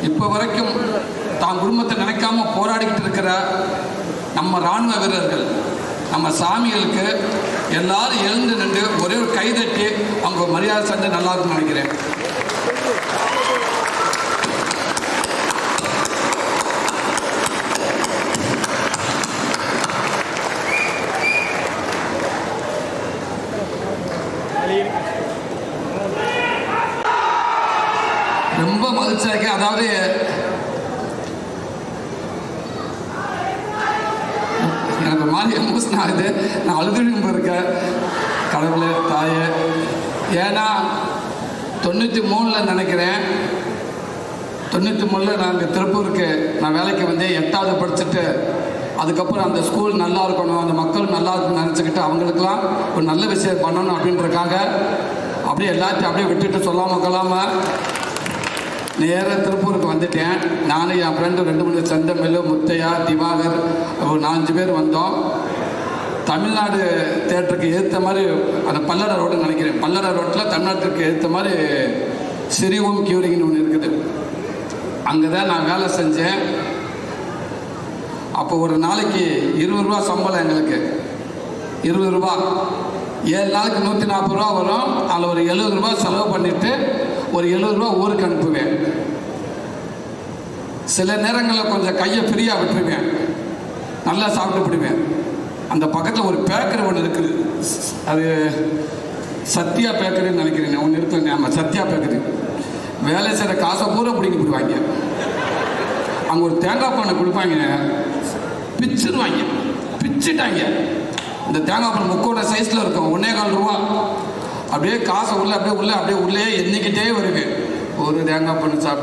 இப்போ வரைக்கும் தான் குடும்பத்தை நினைக்காம போராடிக்கிட்டு இருக்கிற நம்ம இராணுவ வீரர்கள், நம்ம சாமிகளுக்கு எல்லாரும் எழுந்து நின்று ஒரே ஒரு கைதட்டி அவங்க மரியாதை செஞ்சு நல்லா இருக்குன்னு நினைக்கிறேன். ரொம்ப மகிழ்ச்சியாக இருக்கு. அதாவது எனக்கு மாதிரி எமோஷன் ஆகுது. நான் அழுதுன்னு இருக்கேன். கடவுளே தாயே, ஏன்னா 93 நினைக்கிறேன், 93 நாங்கள் திருப்பூருக்கு நான் வேலைக்கு வந்து 8வது படிச்சுட்டு அதுக்கப்புறம் அந்த ஸ்கூல் நல்லா இருக்கணும், அந்த மக்கள் நல்லா இருக்குன்னு நினச்சிக்கிட்டு அவங்களுக்கெல்லாம் ஒரு நல்ல விஷயம் பண்ணணும் அப்படின்றக்காக அப்படியே எல்லாத்தையும் அப்படியே விட்டுட்டு சொல்லாமல் கொள்ளாமல் நேராக திருப்பூருக்கு வந்துட்டேன். நானும் என் ஃப்ரெண்டு 2-3 செந்தமிழ், முத்தையா, திவாகர் ஒரு 4-5 பேர் வந்தோம். தமிழ்நாடு தேட்டருக்கு ஏற்ற மாதிரி அந்த பல்லட ரோடுன்னு நினைக்கிறேன், பல்லட ரோட்டில் தமிழ்நாட்டுக்கு ஏற்ற மாதிரி சிறிவும் கியூரிங்னு ஒன்று இருக்குது. அங்கே தான் நான் வேலை செஞ்சேன். அப்போ ஒரு நாளைக்கு 20 ரூபா சம்பளம் எங்களுக்கு. 20 ரூபா 7 நாளைக்கு 140 ரூபா வரும். அதில் ஒரு 70 ரூபா செலவு பண்ணிவிட்டு ஒரு 70 ரூபா ஊருக்கு அனுப்புவேன். சில நேரங்களில் கொஞ்சம் கையை ஃப்ரீயாக விட்டுருவேன், நல்லா சாப்பிட்டு பிடிவேன். அந்த பக்கத்தில் ஒரு பேக்கரி ஒன்று இருக்குது, அது சத்யா பேக்கரின்னு நினைக்கிறேன், ஒன்று இருக்கு. ஆமாம், சத்யா பேக்கரி. வேலை செய்கிற காசை பூரா பிடிங்கி போடுவாங்க. அங்கே ஒரு தேங்காய் பானை கொடுப்பாங்க, பிச்சுருவாங்க, பிச்சுட்டாங்க. இந்த தேங்காய் பானை முக்கோட சைஸில் இருக்கும், 1.25 ரூபா. அப்படியே காசை உள்ளே அப்படியே உள்ளே எண்ணிக்கிட்டே வருவேன். ஒரு தேங்காய் பானை சாப்பிட்டு